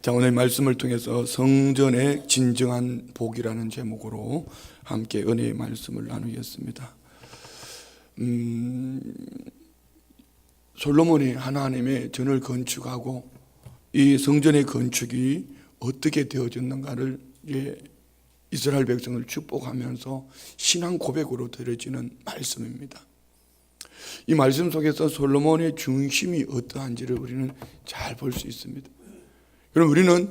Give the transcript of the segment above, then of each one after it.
자, 오늘 말씀을 통해서 성전의 진정한 복이라는 제목으로 함께 은혜의 말씀을 나누겠습니다. 솔로몬이 하나님의 전을 건축하고 이 성전의 건축이 어떻게 되어졌는가를 이스라엘 백성을 축복하면서 신앙 고백으로 드려지는 말씀입니다. 이 말씀 속에서 솔로몬의 중심이 어떠한지를 우리는 잘 볼 수 있습니다. 그럼 우리는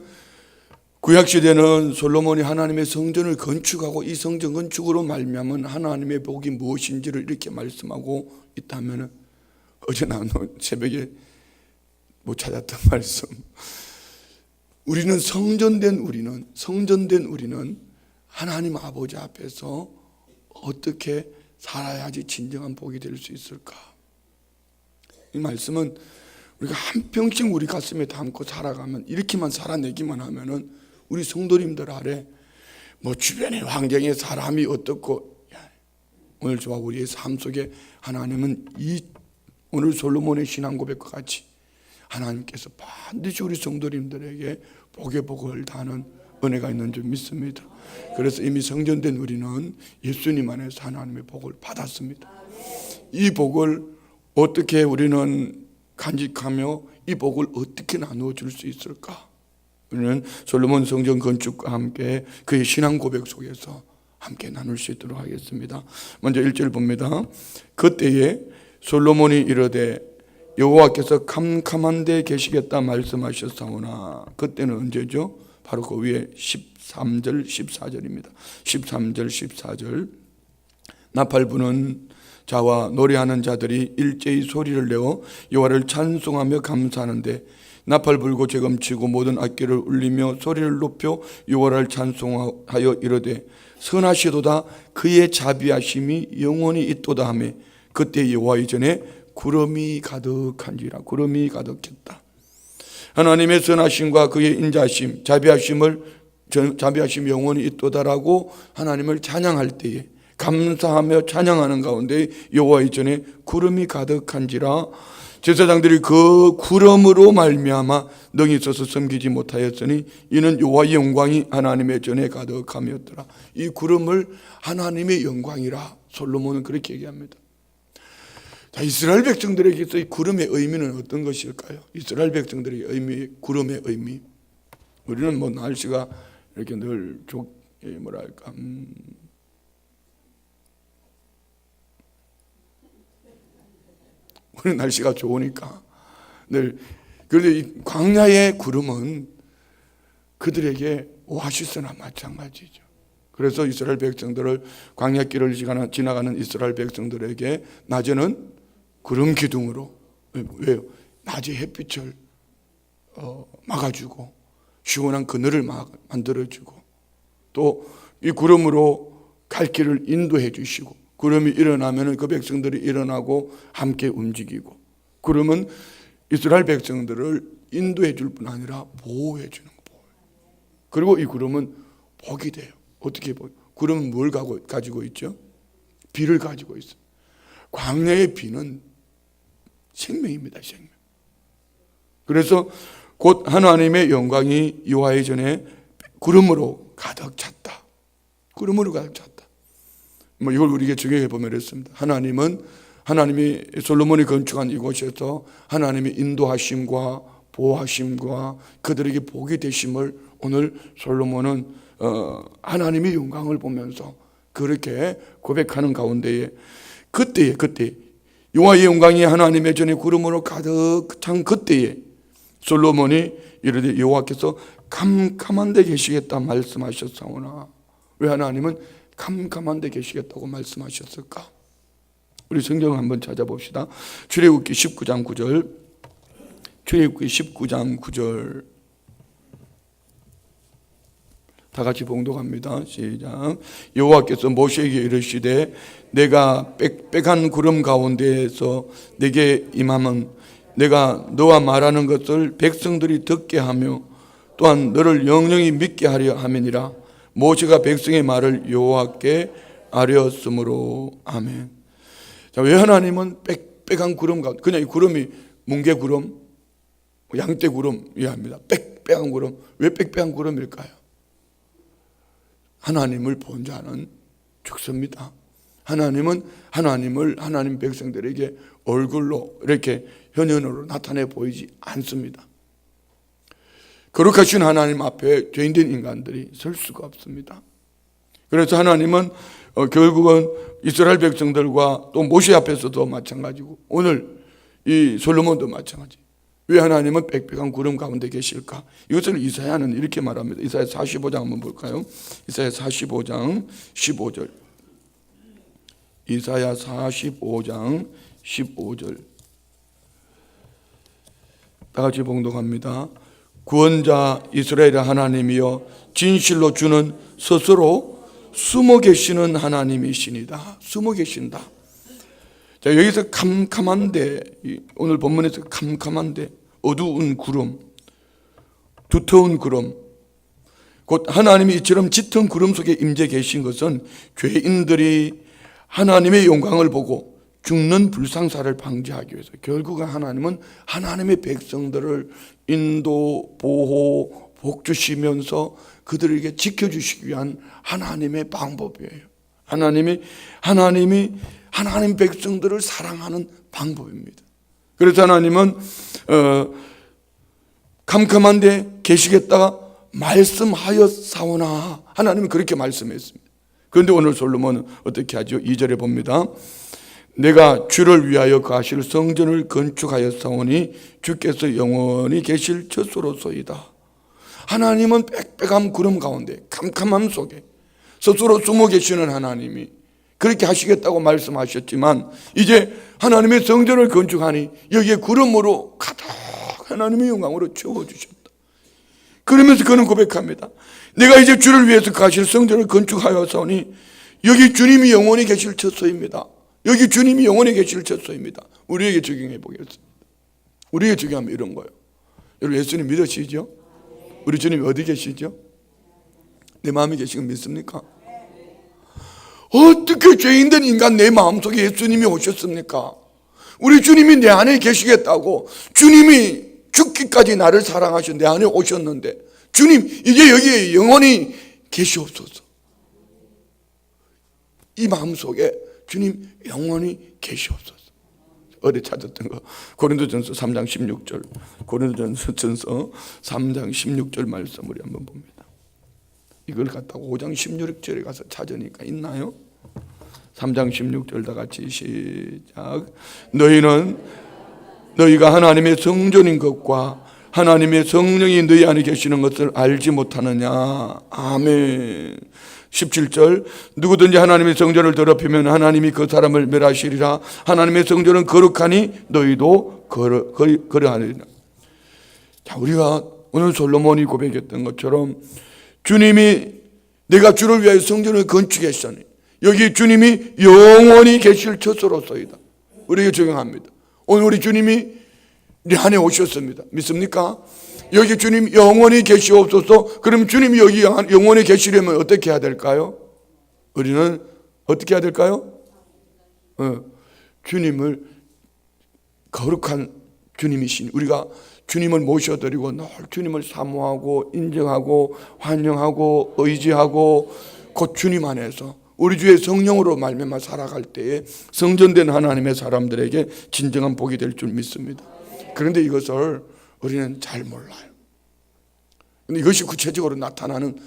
구약시대는 솔로몬이 하나님의 성전을 건축하고 이 성전 건축으로 말미암은 하나님의 복이 무엇인지를 이렇게 말씀하고 있다면, 어제 나는 새벽에 못 찾았던 말씀, 우리는 성전된 우리는 하나님 아버지 앞에서 어떻게 살아야지 진정한 복이 될 수 있을까? 이 말씀은 우리가 한평생 우리 가슴에 담고 살아가면, 이렇게만 살아내기만 하면은 우리 성도님들 아래 주변의 환경에 사람이 어떻고, 오늘 저와 우리의 삶 속에 하나님은 오늘 솔로몬의 신앙 고백과 같이 하나님께서 반드시 우리 성도님들에게 복의 복을 다하는 은혜가 있는 줄 믿습니다. 그래서 이미 성전된 우리는 예수님 안에서 하나님의 복을 받았습니다. 이 복을 어떻게 우리는 간직하며 이 복을 어떻게 나누어 줄 수 있을까? 우리는 솔로몬 성전 건축과 함께 그의 신앙 고백 속에서 함께 나눌 수 있도록 하겠습니다. 먼저 1절 봅니다. 그때에 솔로몬이 이르되 여호와께서 캄캄한 데 계시겠다 말씀하셨사오나. 그때는 언제죠? 바로 그 위에 13절 14절입니다. 13절 14절. 나팔 부는 자와 노래하는 자들이 일제히 소리를 내어 여호와를 찬송하며 감사하는데, 나팔 불고 재금치고 모든 악기를 울리며 소리를 높여 여호와를 찬송하여 이르되 선하시도다 그의 자비하심이 영원히 있도다 하며, 그때 여호와의 전에 구름이 가득한지라. 구름이 가득했다. 하나님의 선하심과 그의 인자하심, 자비하심이 영원히 있도다라고 하나님을 찬양할 때에, 감사하며 찬양하는 가운데 여호와의 전에 구름이 가득한지라. 제사장들이 그 구름으로 말미암아 능히 서서 섬기지 못하였으니 이는 여호와의 영광이 하나님의 전에 가득함이었더라. 이 구름을 하나님의 영광이라 솔로몬은 그렇게 얘기합니다. 자, 이스라엘 백성들에게서 이 구름의 의미는 어떤 것일까요? 이스라엘 백성들의 구름의 의미. 우리는 날씨가 이렇게 늘 우리 날씨가 좋으니까 늘. 그런데 이 광야의 구름은 그들에게 오아시스나 마찬가지죠. 그래서 이스라엘 백성들을, 광야길을 지나가는 이스라엘 백성들에게 낮에는 구름 기둥으로, 왜요? 낮에 햇빛을 막아주고 시원한 그늘을 만들어주고, 또 이 구름으로 갈 길을 인도해 주시고, 구름이 일어나면 그 백성들이 일어나고 함께 움직이고, 구름은 이스라엘 백성들을 인도해 줄 뿐 아니라 보호해 주는 거예요. 그리고 이 구름은 복이 돼요. 어떻게 보여? 구름은 뭘 가지고 있죠? 비를 가지고 있어요. 광야의 비는 생명입니다. 생명. 그래서 곧 하나님의 영광이 여호와의 전에 구름으로 가득 찼다. 구름으로 가득 찼다. 이걸 우리에게 적용해 보면 이렇습니다. 하나님이 솔로몬이 건축한 이곳에서 하나님의 인도하심과 보호하심과 그들에게 복이 되심을 오늘 솔로몬은 하나님의 영광을 보면서 그렇게 고백하는 가운데에, 그때 여호와의 영광이 하나님의 전에 구름으로 가득 찬 그때에 솔로몬이 이르되 여호와께서 캄캄한 데 계시겠다 말씀하셨사오나. 왜 하나님은 캄캄한 데 계시겠다고 말씀하셨을까? 우리 성경을 한번 찾아봅시다. 출애굽기 19장 9절. 출애굽기 19장 9절. 다 같이 봉독합니다. 시작. 여호와께서 모세에게 이르시되 내가 빽빽한 구름 가운데에서 내게 임함은 내가 너와 말하는 것을 백성들이 듣게 하며 또한 너를 영영히 믿게 하려 함이니라. 모세가 백성의 말을 여호와께 아뢰었으므로. 아멘. 자, 왜 하나님은 빽빽한 구름 가운데, 그냥 이 구름이 뭉게구름, 양떼구름 이해합니다. 빽빽한 구름. 왜 빽빽한 구름일까요? 하나님을 본 자는 죽습니다. 하나님은 하나님 백성들에게 얼굴로 이렇게 현현으로 나타내 보이지 않습니다. 거룩하신 하나님 앞에 죄인된 인간들이 설 수가 없습니다. 그래서 하나님은 결국은 이스라엘 백성들과 또 모세 앞에서도 마찬가지고 오늘 이 솔로몬도 마찬가지. 왜 하나님은 빽빽한 구름 가운데 계실까? 이것을 이사야는 이렇게 말합니다. 이사야 45장 한번 볼까요? 이사야 45장 15절. 이사야 45장 15절. 다 같이 봉독합니다. 구원자 이스라엘의 하나님이여 진실로 주는 스스로 숨어 계시는 하나님이시니다. 숨어 계신다. 자, 여기서 캄캄한데, 오늘 본문에서 캄캄한데 어두운 구름, 두터운 구름, 곧 하나님이 이처럼 짙은 구름 속에 임재 계신 것은 죄인들이 하나님의 영광을 보고 죽는 불상사를 방지하기 위해서, 결국은 하나님은 하나님의 백성들을 인도, 보호, 복주시면서 그들에게 지켜주시기 위한 하나님의 방법이에요. 하나님 백성들을 사랑하는 방법입니다. 그래서 하나님은 캄캄한데 계시겠다 말씀하였사오나, 하나님은 그렇게 말씀했습니다. 그런데 오늘 솔로몬은 어떻게 하죠? 2절에 봅니다. 내가 주를 위하여 거하실 성전을 건축하였사오니 주께서 영원히 계실 처소로소이다. 하나님은 빽빽한 구름 가운데 캄캄함 속에 스스로 숨어 계시는 하나님이 그렇게 하시겠다고 말씀하셨지만, 이제 하나님의 성전을 건축하니 여기에 구름으로 가득 하나님의 영광으로 채워주셨다. 그러면서 그는 고백합니다. 내가 이제 주를 위해서 가실 성전을 건축하였사오니 여기 주님이 영원히 계실 처소입니다. 여기 주님이 영원히 계실 처소입니다. 우리에게 적용해 보겠습니다. 우리에게 적용하면 이런 거예요. 여러분, 예수님 믿으시죠? 우리 주님이 어디 계시죠? 내 마음에 계시는 거 믿습니까? 어떻게 죄인된 인간 내 마음속에 예수님이 오셨습니까? 우리 주님이 내 안에 계시겠다고, 주님이 죽기까지 나를 사랑하셔 내 안에 오셨는데, 주님 이제 여기에 영원히 계시옵소서. 이 마음속에 주님 영원히 계시옵소서. 어디 찾았던 거? 고린도전서 3장 16절. 고린도전서 3장 16절 말씀 우리 한번 봅니다. 이걸 갖다가 5장 16절에 가서 찾으니까 있나요? 3장 16절 다 같이 시작. 너희가 하나님의 성전인 것과 하나님의 성령이 너희 안에 계시는 것을 알지 못하느냐. 아멘. 17절. 누구든지 하나님의 성전을 더럽히면 하나님이 그 사람을 멸하시리라. 하나님의 성전은 거룩하니 너희도 거룩하리라. 자, 우리가 오늘 솔로몬이 고백했던 것처럼 주님이 내가 주를 위하여 성전을 건축했으니 여기 주님이 영원히 계실 처소로서이다. 우리에게 적용합니다. 오늘 우리 주님이 내 안에 오셨습니다. 믿습니까? 여기 주님 영원히 계시옵소서. 그럼 주님이 여기 영원히 계시려면 어떻게 해야 될까요? 우리는 어떻게 해야 될까요? 주님을, 거룩한 주님이신 우리가 주님을 모셔드리고 늘 주님을 사모하고 인정하고 환영하고 의지하고 곧 주님 안에서 우리 주의 성령으로 말미암아 살아갈 때에 성전된 하나님의 사람들에게 진정한 복이 될 줄 믿습니다. 그런데 이것을 우리는 잘 몰라요. 근데 이것이 구체적으로 나타나는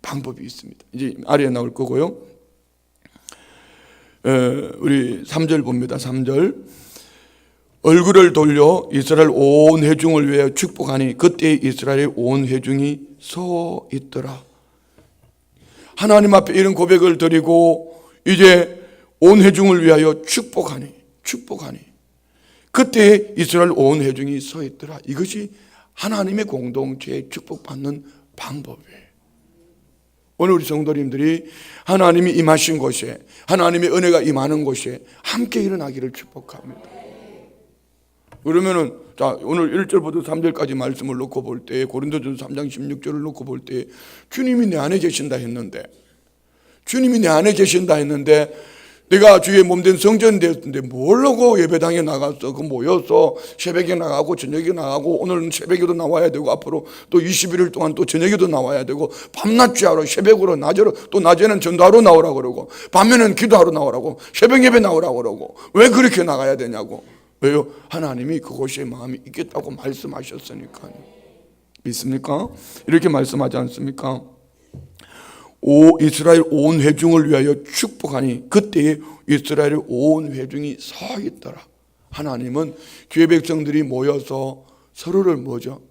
방법이 있습니다. 이제 아래에 나올 거고요. 우리 3절 봅니다. 3절. 얼굴을 돌려 이스라엘 온 회중을 위하여 축복하니 그때 이스라엘의 온 회중이 서 있더라. 하나님 앞에 이런 고백을 드리고 이제 온 회중을 위하여 축복하니 그때 이스라엘 온 회중이 서 있더라. 이것이 하나님의 공동체에 축복받는 방법이에요. 오늘 우리 성도님들이 하나님이 임하신 곳에, 하나님의 은혜가 임하는 곳에 함께 일어나기를 축복합니다. 그러면은 자, 오늘 1절부터 3절까지 말씀을 놓고 볼 때, 고린도전서 3장 16절을 놓고 볼 때, 주님이 내 안에 계신다 했는데 내가 주의 몸된 성전이 되었는데 뭘로 예배당에 나가서 모여서 새벽에 나가고 저녁에 나가고 오늘은 새벽에도 나와야 되고 앞으로 또 21일 동안 또 저녁에도 나와야 되고 밤낮 주하러 새벽으로 낮으로 또 낮에는 전도하러 나오라고 그러고 밤에는 기도하러 나오라고 새벽 예배 나오라고 그러고 왜 그렇게 나가야 되냐고. 왜요? 하나님이 그곳에 마음이 있겠다고 말씀하셨으니까요. 믿습니까? 이렇게 말씀하지 않습니까? 이스라엘 온 회중을 위하여 축복하니 그때에 이스라엘 온 회중이 서 있더라. 하나님은 교회 백성들이 모여서 서로를 뭐죠?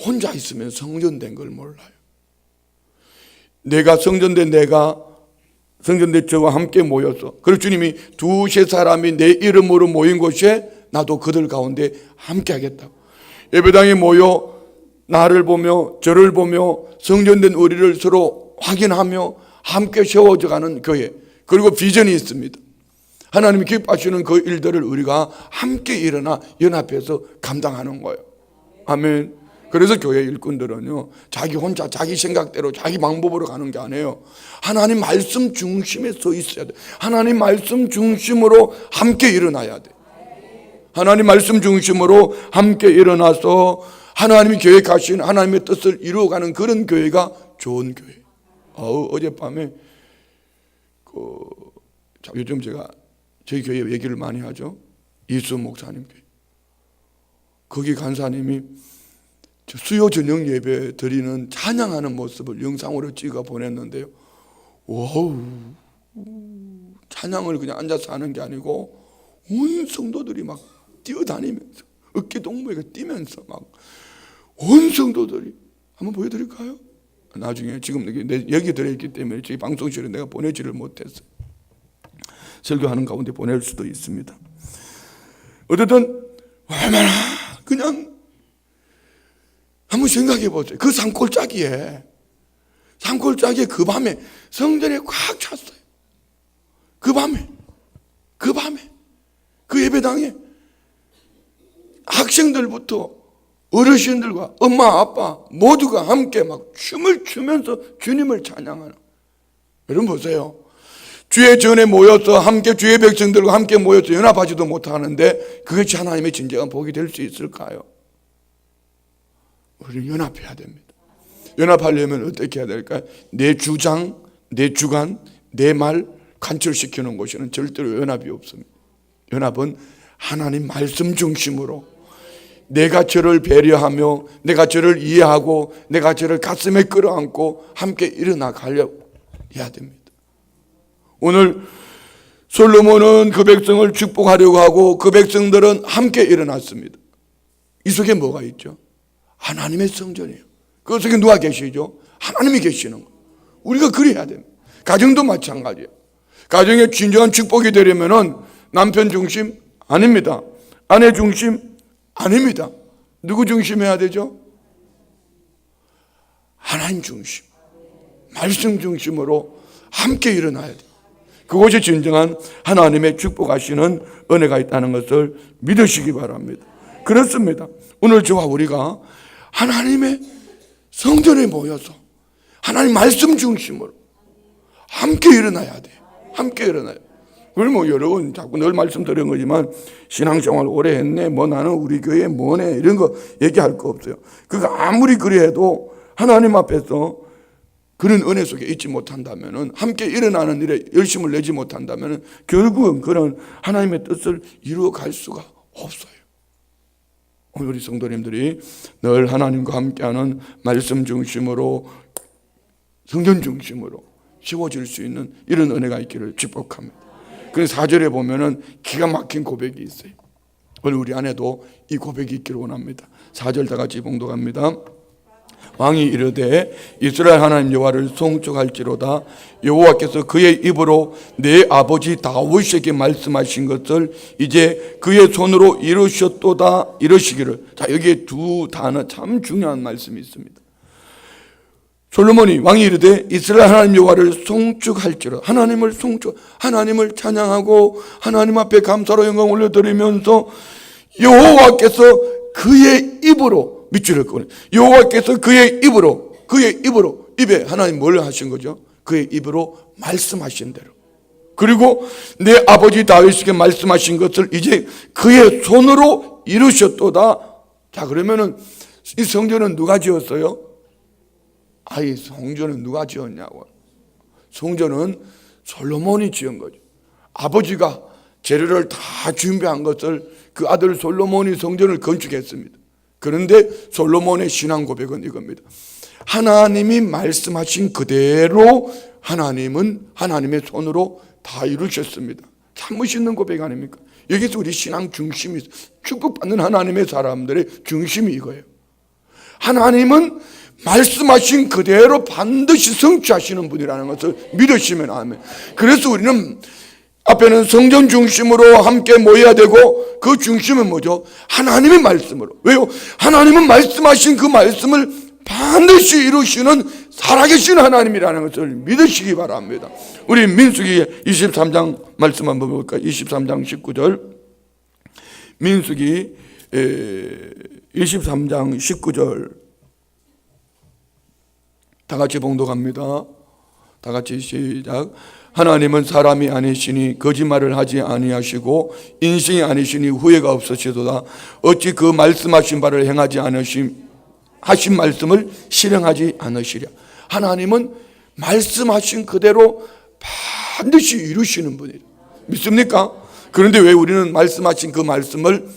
혼자 있으면 성전된 걸 몰라요. 내가 성전된 저와 함께 모여서, 그리고 주님이 두세 사람이 내 이름으로 모인 곳에 나도 그들 가운데 함께 하겠다. 예배당에 모여 나를 보며 저를 보며 성전된 우리를 서로 확인하며 함께 세워져가는 교회, 그리고 비전이 있습니다. 하나님이 기뻐하시는 그 일들을 우리가 함께 일어나 연합해서 감당하는 거예요. 아멘. 그래서 교회 일꾼들은요, 자기 혼자 자기 생각대로 자기 방법으로 가는 게 아니에요. 하나님 말씀 중심에 서 있어야 돼. 하나님 말씀 중심으로 함께 일어나야 돼. 하나님 말씀 중심으로 함께 일어나서 하나님이 계획하신 하나님의 뜻을 이루어가는 그런 교회가 좋은 교회. 어젯밤에 요즘 제가 저희 교회 얘기를 많이 하죠. 이수 목사님 교회. 거기 간사님이 수요 저녁 예배 드리는 찬양하는 모습을 영상으로 찍어 보냈는데요. 와우, 찬양을 그냥 앉아서 하는 게 아니고 온 성도들이 막 뛰어다니면서 어깨 동무에 뛰면서 막 온 성도들이 한번 보여드릴까요? 나중에 지금 여기 들어있기 때문에 저희 방송실에 내가 보내지를 못했어요. 설교하는 가운데 보낼 수도 있습니다. 어쨌든 얼마나 그냥 한번 생각해 보세요. 그 산골짜기에 그 밤에 성전에 꽉 찼어요. 그 밤에 그 예배당에 학생들부터 어르신들과 엄마 아빠 모두가 함께 막 춤을 추면서 주님을 찬양하는. 여러분 보세요. 주의 전에 모여서 함께 주의 백성들과 함께 모여서 연합하지도 못하는데 그것이 하나님의 진정한 복이 될 수 있을까요? 우리는 연합해야 됩니다. 연합하려면 어떻게 해야 될까요? 내 주장, 내 주관, 내 말 관철시키는 곳에는 절대로 연합이 없습니다. 연합은 하나님 말씀 중심으로 내가 저를 배려하며 내가 저를 이해하고 내가 저를 가슴에 끌어안고 함께 일어나 가려고 해야 됩니다. 오늘 솔로몬은 그 백성을 축복하려고 하고 그 백성들은 함께 일어났습니다. 이 속에 뭐가 있죠? 하나님의 성전이에요. 그 속에 누가 계시죠? 하나님이 계시는 거. 우리가 그래야 됩니다. 가정도 마찬가지예요. 가정에 진정한 축복이 되려면은 남편 중심 아닙니다. 아내 중심 아닙니다. 누구 중심해야 되죠? 하나님 중심, 말씀 중심으로 함께 일어나야 돼요. 그곳에 진정한 하나님의 축복하시는 은혜가 있다는 것을 믿으시기 바랍니다. 그렇습니다. 오늘 저와 우리가 하나님의 성전에 모여서 하나님 말씀 중심으로 함께 일어나야 돼요. 함께 일어나요. 그걸 여러분 자꾸 늘 말씀드린 거지만 신앙생활 오래 했네, 나는 우리 교회 뭐네 이런 거 얘기할 거 없어요. 그거 아무리 그래도 하나님 앞에서 그런 은혜 속에 있지 못한다면은, 함께 일어나는 일에 열심을 내지 못한다면은 결국은 그런 하나님의 뜻을 이루어갈 수가 없어요. 오늘 우리 성도님들이 늘 하나님과 함께하는 말씀 중심으로 성전 중심으로 세워질 수 있는 이런 은혜가 있기를 축복합니다. 그래서 4절에 보면은 기가 막힌 고백이 있어요. 오늘 우리 안에도 이 고백이 있기를 원합니다. 4절 다 같이 봉독합니다. 왕이 이르되 이스라엘 하나님 여호와를 송축할지로다. 여호와께서 그의 입으로 내 아버지 다윗에게 말씀하신 것을 이제 그의 손으로 이루셨도다 이러시기를. 자, 여기에 두 단어 참 중요한 말씀이 있습니다. 솔로몬이 왕이 이르되 이스라엘 하나님 여호와를 송축할지로, 하나님을 하나님을 찬양하고 하나님 앞에 감사로 영광 올려드리면서 여호와께서 그의 입으로, 밑줄을 그어요. 여호와께서 그의 입으로 입에 하나님 뭘 하신 거죠? 그의 입으로 말씀하신 대로. 그리고 내 아버지 다윗에게 말씀하신 것을 이제 그의 손으로 이루셨도다. 자, 그러면은 이 성전은 누가 지었어요? 이 성전은 누가 지었냐고. 성전은 솔로몬이 지은 거죠. 아버지가 재료를 다 준비한 것을 그 아들 솔로몬이 성전을 건축했습니다. 그런데 솔로몬의 신앙 고백은 이겁니다. 하나님이 말씀하신 그대로 하나님은 하나님의 손으로 다 이루셨습니다. 참 멋있는 고백 아닙니까? 여기서 우리 신앙 중심이, 축복받는 하나님의 사람들의 중심이 이거예요. 하나님은 말씀하신 그대로 반드시 성취하시는 분이라는 것을 믿으시면 아멘. 그래서 우리는 앞에는 성전 중심으로 함께 모여야 되고, 그 중심은 뭐죠? 하나님의 말씀으로. 왜요? 하나님은 말씀하신 그 말씀을 반드시 이루시는 살아계신 하나님이라는 것을 믿으시기 바랍니다. 우리 민수기 23장 말씀 한번 볼까요? 23장 19절. 민수기 23장 19절. 다 같이 봉독합니다. 다 같이 시작. 하나님은 사람이 아니시니 거짓말을 하지 아니하시고 인신이 아니시니 후회가 없으시도다. 어찌 그 말씀하신 바를 행하지 하신 말씀을 실행하지 않으시랴. 하나님은 말씀하신 그대로 반드시 이루시는 분이에요. 믿습니까? 그런데 왜 우리는 말씀하신 그 말씀을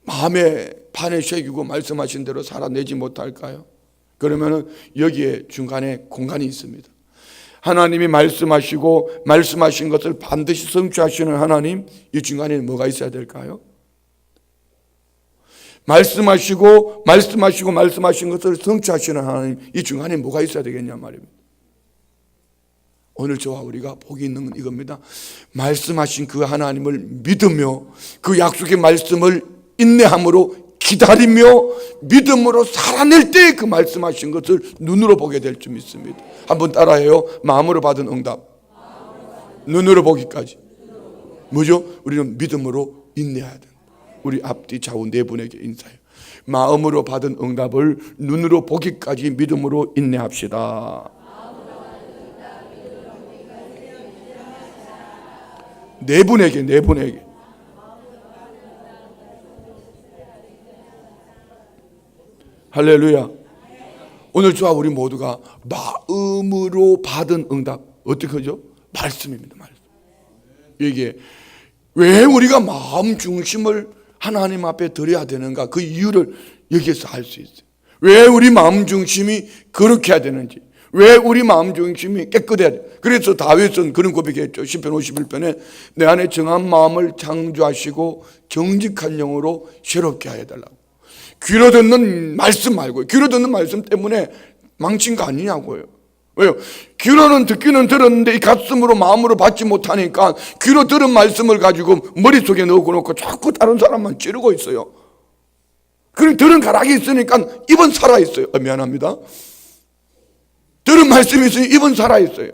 마음에 판에 새기고 말씀하신 대로 살아내지 못할까요? 그러면은 여기에 중간에 공간이 있습니다. 하나님이 말씀하시고 말씀하신 것을 반드시 성취하시는 하나님, 이 중간에 뭐가 있어야 될까요? 말씀하신 것을 성취하시는 하나님, 이 중간에 뭐가 있어야 되겠냐 말입니다. 오늘 저와 우리가 복이 있는 건 이겁니다. 말씀하신 그 하나님을 믿으며 그 약속의 말씀을 인내함으로 기다리며 믿음으로 살아낼 때 그 말씀하신 것을 눈으로 보게 될 줄 믿습니다. 한번 따라해요. 마음으로 받은 응답, 눈으로 보기까지. 뭐죠? 우리는 믿음으로 인내해야 된다. 우리 앞뒤 좌우 네 분에게 인사해요. 마음으로 받은 응답을 눈으로 보기까지 믿음으로 인내합시다. 네 분에게. 할렐루야. 오늘 저와 우리 모두가 마음으로 받은 응답, 어떻게 하죠? 말씀입니다. 말씀. 이게 왜 우리가 마음 중심을 하나님 앞에 드려야 되는가, 그 이유를 여기에서 알 수 있어요. 왜 우리 마음 중심이 그렇게 해야 되는지, 왜 우리 마음 중심이 깨끗해야 돼. 그래서 다윗은 그런 고백했죠. 시편 51편에 내 안에 정한 마음을 창조하시고 정직한 영으로 새롭게 하여 달라고. 귀로 듣는 말씀 말고요. 귀로 듣는 말씀 때문에 망친 거 아니냐고요. 왜요? 귀로는 듣기는 들었는데 이 가슴으로 마음으로 받지 못하니까 귀로 들은 말씀을 가지고 머릿속에 넣어놓고 자꾸 다른 사람만 찌르고 있어요. 그리고 들은 가락이 있으니까 입은 살아있어요. 미안합니다. 들은 말씀이 있으니 입은 살아있어요.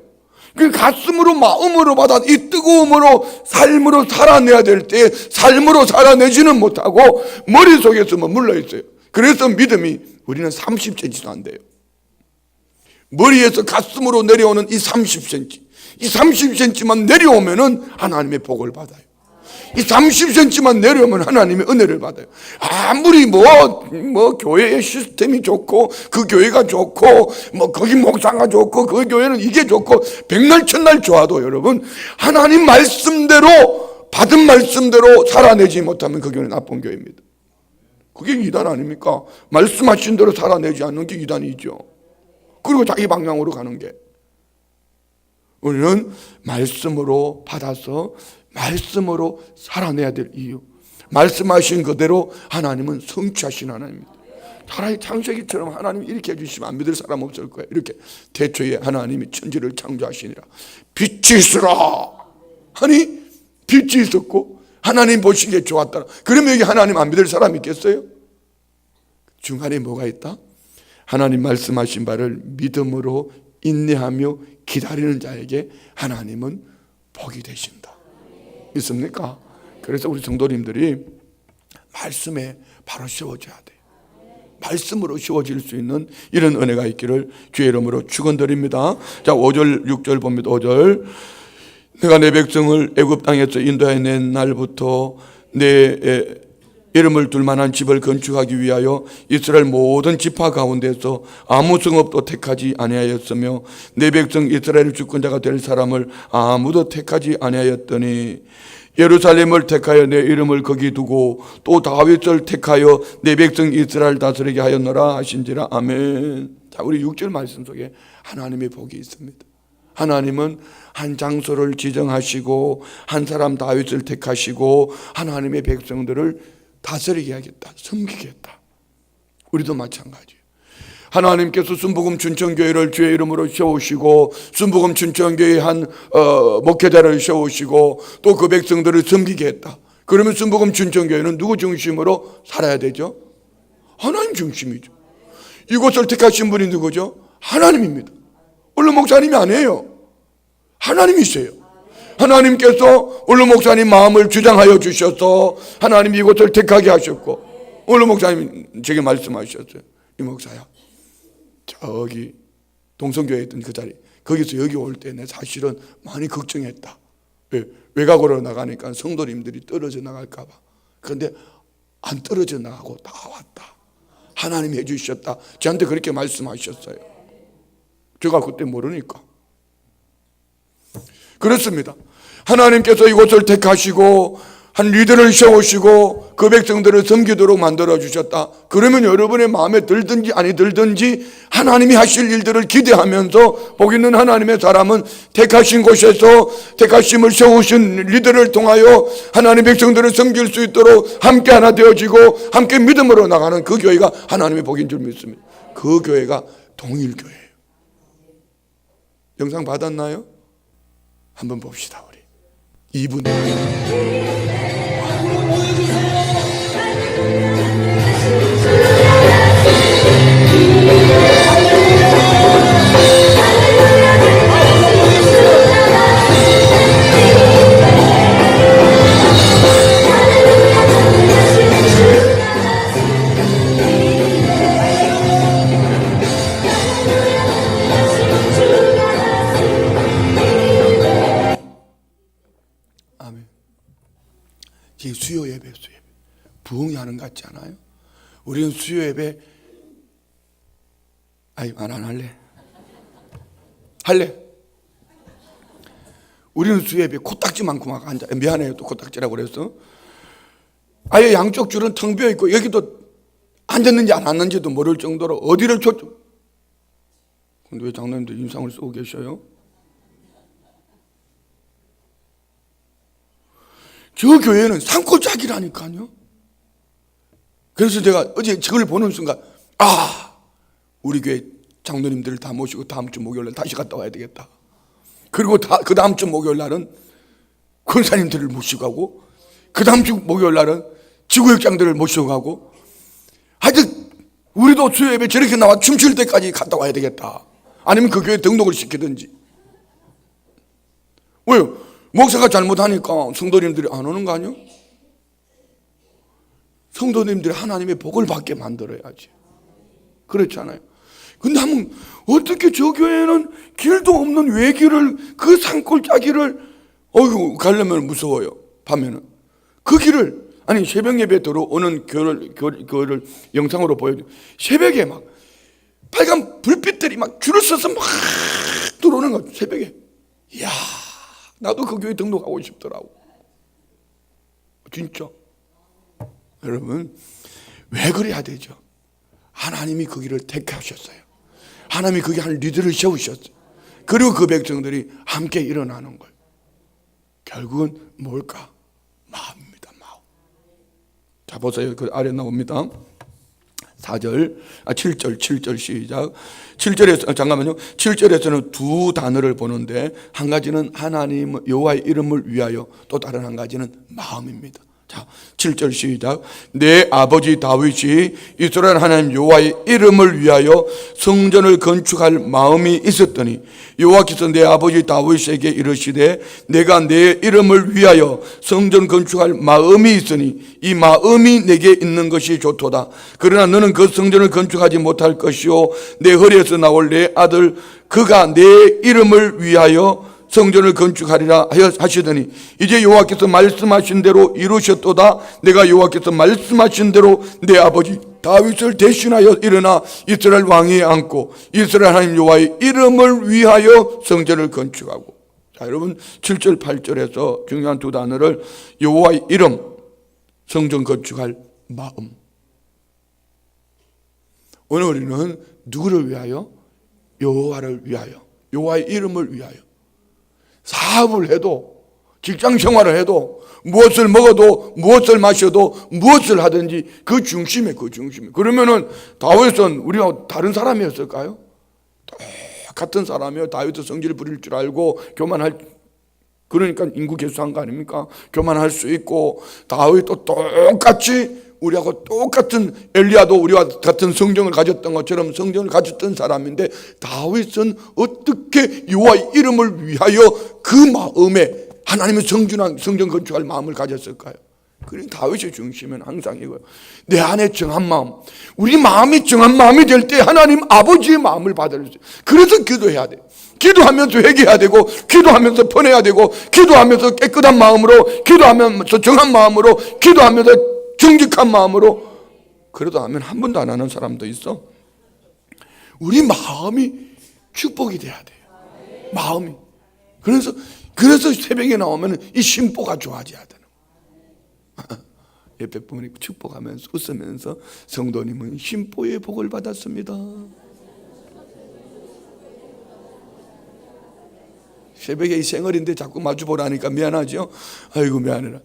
그 가슴으로 마음으로 받아 이 뜨거움으로 삶으로 살아내야 될 때 삶으로 살아내지는 못하고 머릿속에서만 물러있어요. 그래서 믿음이 우리는 30cm도 안 돼요. 머리에서 가슴으로 내려오는 이 30cm, 이 30cm만 내려오면은 하나님의 복을 받아요. 이 30cm만 내려오면 하나님의 은혜를 받아요. 아무리 교회의 시스템이 좋고 그 교회가 좋고 거기 목사가 좋고 그 교회는 이게 좋고 백날 천날 좋아도 여러분 하나님 말씀대로 받은 말씀대로 살아내지 못하면 그 교회는 나쁜 교회입니다. 그게 이단 아닙니까? 말씀하신 대로 살아내지 않는 게 이단이죠. 그리고 자기 방향으로 가는 게. 우리는 말씀으로 받아서 말씀으로 살아내야 될 이유, 말씀하신 그대로 하나님은 성취하신 하나님입니다. 차라리 창세기처럼 하나님이 이렇게 해주시면 안 믿을 사람 없을 거예요. 이렇게 태초에 하나님이 천지를 창조하시니라 빛이 있으라 하니 빛이 있었고 하나님 보시기에 좋았더라. 그러면 여기 하나님 안 믿을 사람 있겠어요? 중간에 뭐가 있다? 하나님 말씀하신 바를 믿음으로 인내하며 기다리는 자에게 하나님은 복이 되신다. 믿습니까? 그래서 우리 성도님들이 말씀에 바로 씌워져야 돼요. 말씀으로 씌워질 수 있는 이런 은혜가 있기를 주의 이름으로 축원드립니다. 자, 5절 6절 봅니다. 5절 내가 내 백성을 애굽 땅에서 인도해 낸 날부터 내 이름을 둘 만한 집을 건축하기 위하여 이스라엘 모든 지파 가운데서 아무 성읍도 택하지 아니하였으며 내 백성 이스라엘의 주권자가 될 사람을 아무도 택하지 아니하였더니 예루살렘을 택하여 내 이름을 거기 두고 또 다윗을 택하여 내 백성 이스라엘 다스리게 하였노라 하신지라. 아멘. 자, 우리 6절 말씀 속에 하나님의 복이 있습니다. 하나님은 한 장소를 지정하시고 한 사람 다윗을 택하시고 하나님의 백성들을 다스리게 하겠다, 섬기겠다. 우리도 마찬가지예요. 하나님께서 순복음 춘천교회를 주의 이름으로 세우시고 순복음 춘천교회 한 목회자를 세우시고 또 그 백성들을 섬기게 했다. 그러면 순복음 춘천교회는 누구 중심으로 살아야 되죠? 하나님 중심이죠. 이곳을 택하신 분이 누구죠? 하나님입니다. 원로 목사님이 아니에요. 하나님이세요. 하나님께서 원로 목사님 마음을 주장하여 주셔서 하나님 이곳을 택하게 하셨고, 원로 목사님 제게 말씀하셨어요. 이 목사야, 저기 동성교회에 있던 그 자리, 거기서 여기 올 때 내 사실은 많이 걱정했다. 외곽으로 나가니까 성도님들이 떨어져 나갈까 봐. 그런데 안 떨어져 나가고 다 왔다. 하나님이 해주셨다. 저한테 그렇게 말씀하셨어요. 제가 그때 모르니까. 그렇습니다. 하나님께서 이곳을 택하시고 한 리더를 세우시고 그 백성들을 섬기도록 만들어 주셨다. 그러면 여러분의 마음에 들든지 아니 들든지 하나님이 하실 일들을 기대하면서 복 있는 하나님의 사람은 택하신 곳에서 택하심을 세우신 리더를 통하여 하나님의 백성들을 섬길 수 있도록 함께 하나 되어지고 함께 믿음으로 나가는 그 교회가 하나님의 복인 줄 믿습니다. 그 교회가 동일교회예요. 영상 받았나요? 한번 봅시다. 우리 2분. 수요 예배, 부흥이 하는 것 같지 않아요? 우리는 수요 예배, 아이 말 안 할래? 할래? 우리는 수요 예배 코딱지만큼 막 앉아. 미안해요, 또 코딱지라고 그랬어. 아예 양쪽 줄은 텅 비어 있고 여기도 앉았는지 안 앉았는지도 모를 정도로 어디를 근데 왜 장로님들 인상을 쓰고 계셔요? 저 교회는 산골짜기라니까요. 그래서 제가 어제 저걸 보는 순간, 우리 교회 장로님들을 다 모시고 다음 주 목요일날 다시 갔다 와야 되겠다. 그리고 그 다음 주 목요일날은 권사님들을 모시고 가고, 그 다음 주 목요일날은 지구역장들을 모시고 가고, 하여튼 우리도 수요예배 저렇게 나와 춤출 때까지 갔다 와야 되겠다. 아니면 그 교회 등록을 시키든지. 왜요? 목사가 잘못하니까 성도님들이 안 오는 거 아니요? 성도님들이 하나님의 복을 받게 만들어야지. 그렇잖아요. 근데 한번 어떻게 저 교회는 길도 없는 외길을, 그 산골짜기를, 가려면 무서워요. 밤에는 그 길을, 아니 새벽 예배 들어오는 교회를 영상으로 보여줘. 새벽에 막 빨간 불빛들이 막 줄을 서서 막 들어오는 거, 새벽에. 이야, 나도 그 교회 등록하고 싶더라고. 진짜. 여러분, 왜 그래야 되죠? 하나님이 그 길을 택하셨어요. 하나님이 거기 한 리더를 세우셨어요. 그리고 그 백성들이 함께 일어나는 거예요. 결국은 뭘까? 마음입니다. 마음. 자, 보세요. 그 아래 나옵니다. 7절 시작. 7절에서 잠깐만요. 7절에서는 두 단어를 보는데 한 가지는 하나님 여호와의 이름을 위하여, 또 다른 한 가지는 마음입니다. 자, 7절 시작. 내 아버지 다윗이 이스라엘 하나님 여호와의 이름을 위하여 성전을 건축할 마음이 있었더니 여호와께서 내 아버지 다윗에게 이르시되 내가 내 이름을 위하여 성전 건축할 마음이 있으니 이 마음이 내게 있는 것이 좋도다. 그러나 너는 그 성전을 건축하지 못할 것이요 내 허리에서 나올 내 아들 그가 내 이름을 위하여 성전을 건축하리라 하시더니 이제 여호와께서 말씀하신 대로 이루셨도다. 내가 여호와께서 말씀하신 대로 내 아버지 다윗을 대신하여 일어나 이스라엘 왕위에 앉고 이스라엘 하나님 여호와의 이름을 위하여 성전을 건축하고. 자, 여러분 7절 8절에서 중요한 두 단어를 여호와의 이름, 성전 건축할 마음. 오늘 우리는 누구를 위하여? 여호와를 위하여, 여호와의 이름을 위하여. 사업을 해도, 직장 생활을 해도, 무엇을 먹어도, 무엇을 마셔도, 무엇을 하든지 그 중심에. 그러면은 다윗은 우리가 다른 사람이었을까요? 같은 사람이요. 다윗도 성질을 부릴 줄 알고 교만할, 그러니까 인구 개수한 거 아닙니까? 교만할 수 있고, 다윗도 똑같이 우리하고 똑같은, 엘리야도 우리와 같은 성정을 가졌던 것처럼 성정을 가졌던 사람인데, 다윗은 어떻게 여호와의 이름을 위하여 그 마음에 하나님의 성전 건축할 마음을 가졌을까요? 그러니까 다윗의 중심은 항상 이거예요. 내 안에 정한 마음, 우리 마음이 정한 마음이 될 때 하나님 아버지의 마음을 받을 수 있어요. 그래서 기도해야 돼. 기도하면서 회개해야 되고, 기도하면서 번해야 되고, 기도하면서 깨끗한 마음으로, 기도하면서 정한 마음으로, 기도하면서 정직한 마음으로. 그래도 하면 한 번도 안 하는 사람도 있어. 우리 마음이 축복이 돼야 돼요. 마음이. 그래서 새벽에 나오면 이 심보가 좋아져야 되는 거예요. 옆에 부모님 축복하면서 웃으면서 성도님은 심보의 복을 받았습니다. 새벽에 이 생얼인데 자꾸 마주보라니까 미안하죠? 아이고 미안해라.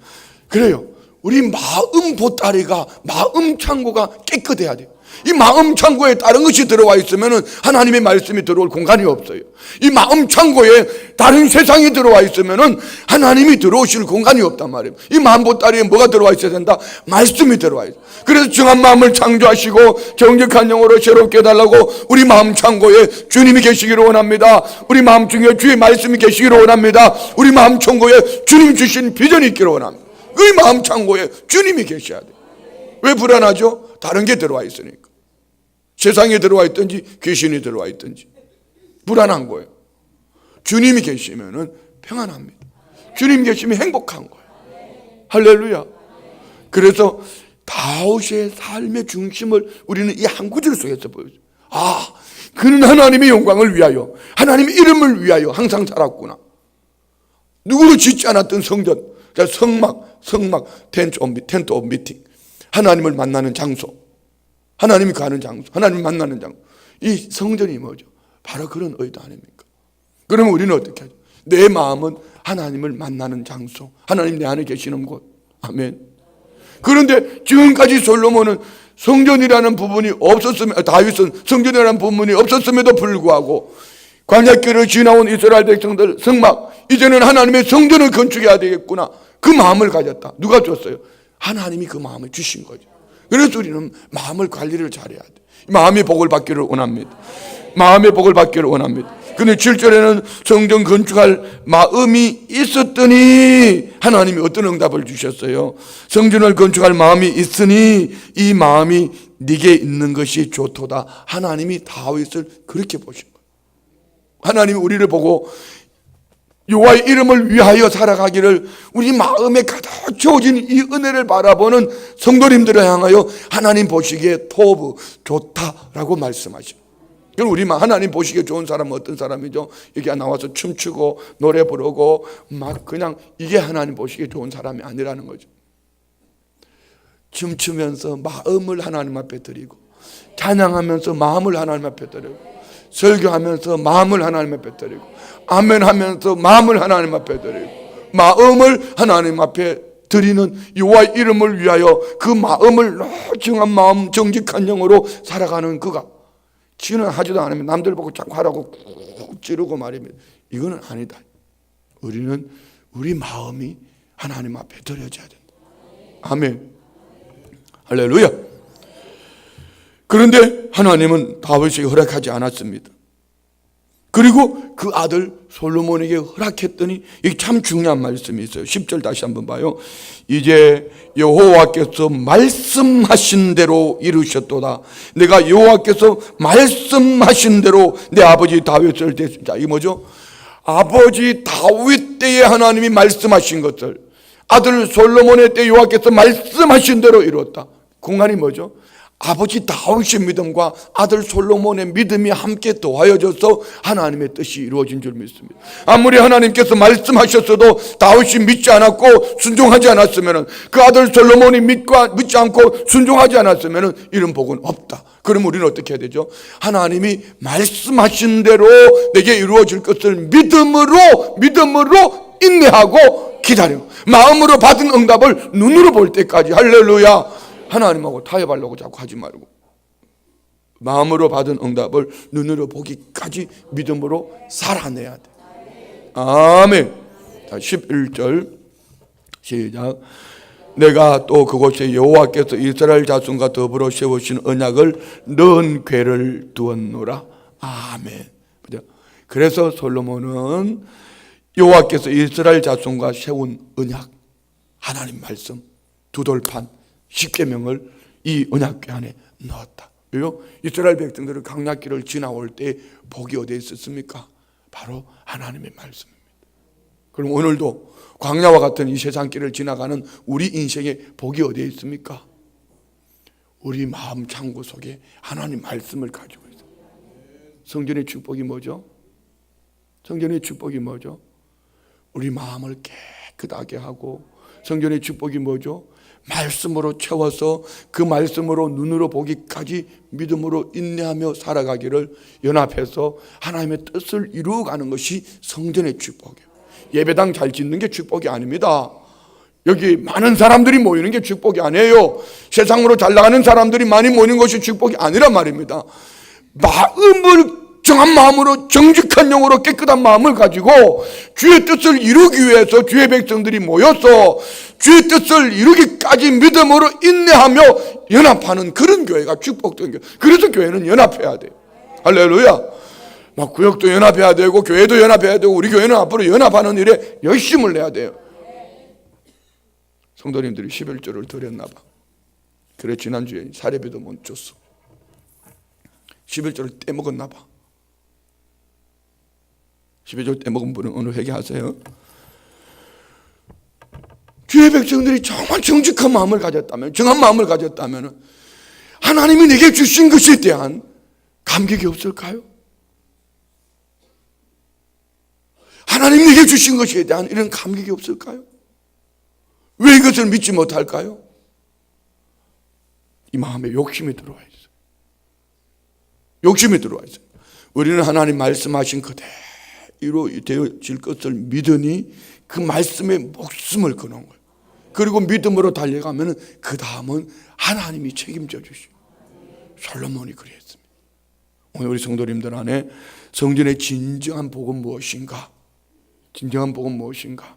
그래요. 우리 마음 보따리가, 마음 창고가 깨끗해야 돼요. 이 마음 창고에 다른 것이 들어와 있으면 하나님의 말씀이 들어올 공간이 없어요. 이 마음 창고에 다른 세상이 들어와 있으면 하나님이 들어오실 공간이 없단 말이에요. 이 마음 보따리에 뭐가 들어와 있어야 된다? 말씀이 들어와 있어요. 그래서 정한 마음을 창조하시고 정직한 영으로 새롭게 해달라고 우리 마음 창고에 주님이 계시기를 원합니다. 우리 마음 중에 주의 말씀이 계시기를 원합니다. 우리 마음 창고에 주님 주신 비전이 있기를 원합니다. 그 마음 창고에 주님이 계셔야 돼요. 왜 불안하죠? 다른 게 들어와 있으니까. 세상에 들어와 있든지 귀신이 들어와 있든지 불안한 거예요. 주님이 계시면은 평안합니다. 주님 계시면 행복한 거예요. 할렐루야. 그래서 다윗의 삶의 중심을 우리는 이 한 구절 속에서 보여줘요. 아, 그는 하나님의 영광을 위하여, 하나님의 이름을 위하여 항상 살았구나. 누구도 짓지 않았던 성전, 성막, 텐트 오브 미팅, 하나님을 만나는 장소, 하나님이 가는 장소, 하나님을 만나는 장소. 이 성전이 뭐죠? 바로 그런 의도 아닙니까? 그러면 우리는 어떻게 하죠? 내 마음은 하나님을 만나는 장소, 하나님 내 안에 계시는 곳. 아멘. 그런데 지금까지 솔로몬은 성전이라는 부분이 없었으면, 다윗은 성전이라는 부분이 없었음에도 불구하고 광야길을 지나온 이스라엘 백성들 성막, 이제는 하나님의 성전을 건축해야 되겠구나. 그 마음을 가졌다. 누가 줬어요? 하나님이 그 마음을 주신 거죠. 그래서 우리는 마음을 관리를 잘해야 돼. 마음의 복을 받기를 원합니다. 마음의 복을 받기를 원합니다. 근데 7절에는 성전 건축할 마음이 있었더니 하나님이 어떤 응답을 주셨어요? 성전을 건축할 마음이 있으니 이 마음이 네게 있는 것이 좋도다. 하나님이 다윗을 그렇게 보신 거예요. 하나님이 우리를 보고 여호와의 이름을 위하여 살아가기를, 우리 마음에 가득 채워진 이 은혜를 바라보는 성도님들을 향하여 하나님 보시기에 토브, 좋다라고 말씀하시고, 그럼 우리 하나님 보시기에 좋은 사람은 어떤 사람이죠? 여기 나와서 춤추고 노래 부르고 막 그냥 이게 하나님 보시기에 좋은 사람이 아니라는 거죠. 춤추면서 마음을 하나님 앞에 드리고, 찬양하면서 마음을 하나님 앞에 드리고, 설교하면서 마음을 하나님 앞에 드리고, 아멘 하면서 마음을 하나님 앞에 드리고, 마음을 하나님 앞에 드리는 여호와의 이름을 위하여 그 마음을 정한 마음, 정직한 영으로 살아가는 그가, 지는 하지도 않으면 남들 보고 자꾸 하라고 꾹 찌르고 말입니다. 이거는 아니다. 우리는 우리 마음이 하나님 앞에 드려져야 된다. 아멘. 할렐루야. 그런데 하나님은 다윗에게 허락하지 않았습니다. 그리고 그 아들 솔로몬에게 허락했더니, 이게 참 중요한 말씀이 있어요. 10절 다시 한번 봐요. 이제 여호와께서 말씀하신 대로 이루셨도다. 내가 여호와께서 말씀하신 대로 내 아버지 다윗을 대신자. 이게 뭐죠? 아버지 다윗 때에 하나님이 말씀하신 것을 아들 솔로몬의 때 여호와께서 말씀하신 대로 이루었다. 공간이 뭐죠? 아버지 다윗의 믿음과 아들 솔로몬의 믿음이 함께 더하여져서 하나님의 뜻이 이루어진 줄 믿습니다. 아무리 하나님께서 말씀하셨어도 다윗이 믿지 않았고 순종하지 않았으면, 그 아들 솔로몬이 믿지 않고 순종하지 않았으면 이런 복은 없다. 그럼 우리는 어떻게 해야 되죠? 하나님이 말씀하신 대로 내게 이루어질 것을 믿음으로 인내하고 기다려. 마음으로 받은 응답을 눈으로 볼 때까지. 할렐루야. 하나님하고 타협하려고 자꾸 하지 말고 마음으로 받은 응답을 눈으로 보기까지 믿음으로 살아내야 돼. 아멘. 자, 11절 시작. 내가 또 그곳에 여호와께서 이스라엘 자손과 더불어 세우신 언약을 넣은 궤를 두었노라. 아멘. 그래서 솔로몬은 여호와께서 이스라엘 자손과 세운 언약, 하나님 말씀, 두 돌판, 십계명을 이 언약궤 안에 넣었다. 왜요? 이스라엘 백성들은 광야길을 지나올 때 복이 어디에 있었습니까? 바로 하나님의 말씀입니다. 그럼 오늘도 광야와 같은 이 세상길을 지나가는 우리 인생의 복이 어디에 있습니까? 우리 마음 창고 속에 하나님 말씀을 가지고 있어요. 성전의 축복이 뭐죠? 성전의 축복이 뭐죠? 우리 마음을 깨끗하게 하고, 성전의 축복이 뭐죠? 말씀으로 채워서 그 말씀으로 눈으로 보기까지 믿음으로 인내하며 살아가기를 연합해서 하나님의 뜻을 이루어가는 것이 성전의 축복이에요. 예배당 잘 짓는 게 축복이 아닙니다. 여기 많은 사람들이 모이는 게 축복이 아니에요. 세상으로 잘 나가는 사람들이 많이 모이는 것이 축복이 아니란 말입니다. 정한 마음으로, 정직한 영으로 깨끗한 마음을 가지고 주의 뜻을 이루기 위해서 주의 백성들이 모여서 주의 뜻을 이루기까지 믿음으로 인내하며 연합하는 그런 교회가 축복된 교회. 그래서 교회는 연합해야 돼요. 할렐루야. 막 구역도 연합해야 되고 교회도 연합해야 되고 우리 교회는 앞으로 연합하는 일에 열심을 내야 돼요. 성도님들이 11조를 드렸나 봐. 그래 지난주에 사례비도 못 줬어. 11조를 떼먹었나 봐. 12조 떼먹은 분은 오늘 회개하세요. 주의 백성들이 정말 정직한 마음을 가졌다면, 정한 마음을 가졌다면 하나님이 내게 주신 것에 대한 감격이 없을까요? 하나님이 내게 주신 것에 대한 이런 감격이 없을까요? 왜 이것을 믿지 못할까요? 이 마음에 욕심이 들어와 있어요. 욕심이 들어와 있어요. 우리는 하나님 말씀하신 그대로 되어질 것을 믿으니 그 말씀에 목숨을 거는 거예요. 그리고 믿음으로 달려가면 그 다음은 하나님이 책임져 주시고, 솔로몬이 그랬습니다. 오늘 우리 성도님들 안에 성전의 진정한 복은 무엇인가? 진정한 복은 무엇인가?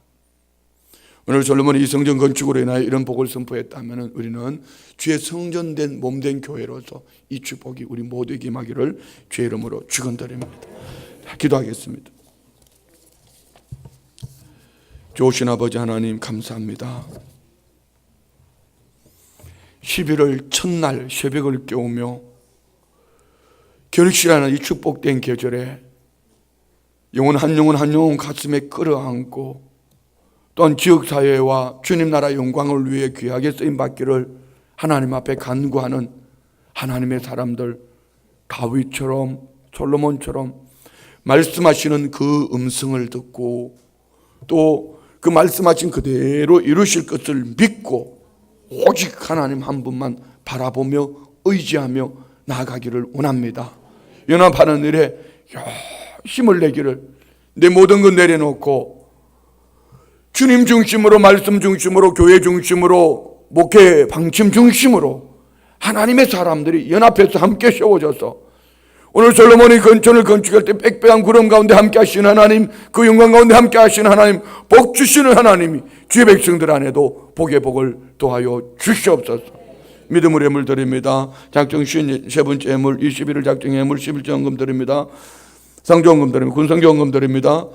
오늘 솔로몬이 이 성전 건축으로 인하여 이런 복을 선포했다면 우리는 주의 성전된 몸된 교회로서 이 축복이 우리 모두에게 임하기를 주의 이름으로 축원드립니다. 기도하겠습니다. 좋으신 아버지 하나님 감사합니다. 11월 첫날 새벽을 깨우며 결실하는 이 축복된 계절에 영혼 한 영혼 가슴에 끌어안고 또한 지역사회와 주님 나라 영광을 위해 귀하게 쓰임받기를 하나님 앞에 간구하는 하나님의 사람들, 다윗처럼 솔로몬처럼 말씀하시는 그 음성을 듣고 또 그 말씀하신 그대로 이루실 것을 믿고 오직 하나님 한 분만 바라보며 의지하며 나아가기를 원합니다. 연합하는 일에 힘을 내기를, 내 모든 것 내려놓고 주님 중심으로, 말씀 중심으로, 교회 중심으로, 목회 방침 중심으로 하나님의 사람들이 연합해서 함께 세워져서 오늘 솔로몬이 건천을 건축할 때 빽빽한 구름 가운데 함께 하시는 하나님, 그 영광 가운데 함께 하시는 하나님, 복 주시는 하나님이 주의 백성들 안에도 복의 복을 더하여 주시옵소서. 믿음으로 예물 드립니다. 작정 53번째 예물, 21일 작정 예물, 11조 헌금 드립니다. 상조헌금 드립니다. 군성교헌금 드립니다.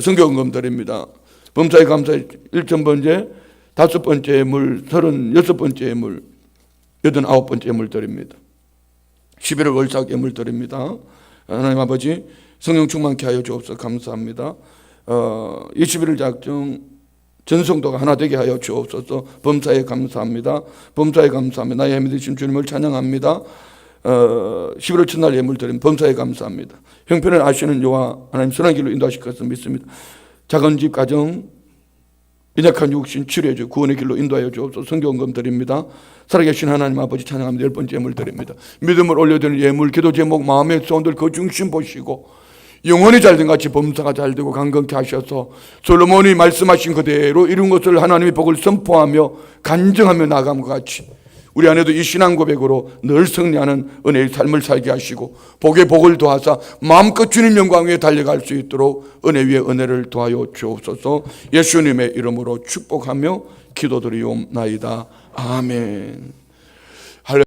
성교헌금 드립니다. 범사에 감사에 1,000번째, 5번째 예물, 36번째 예물, 89번째 예물 드립니다. 11월 월삭 예물 드립니다. 하나님 아버지 성령 충만케 하여 주옵소서. 감사합니다. 21일 작정 전성도가 하나 되게 하여 주옵소서. 범사에 감사합니다. 범사에 감사합니다. 나의 힘이 되신 주님을 찬양합니다. 11월 첫날 예물 드린 범사에 감사합니다. 형편을 아시는 여호와 하나님 선한 길로 인도하실 것을 믿습니다. 작은 집 가정 연약한 육신 치료해 주 구원의 길로 인도하여 주옵소서. 성경금 드립니다. 살아계신 하나님 아버지 찬양합니다. 10번째 예물 드립니다. 믿음을 올려드리는 예물 기도 제목 마음의 소원들 그 중심 보시고 영혼이 잘된 같이 범사가 잘되고 강건케 하셔서 솔로몬이 말씀하신 그대로 이룬 것을 하나님의 복을 선포하며 간증하며 나감과 같이 우리 안에도 이 신앙 고백으로 늘 승리하는 은혜의 삶을 살게 하시고 복의 복을 더하사 마음껏 주님 영광 위에 달려갈 수 있도록 은혜 위에 은혜를 더하여 주옵소서. 예수님의 이름으로 축복하며 기도드리옵나이다. 아멘.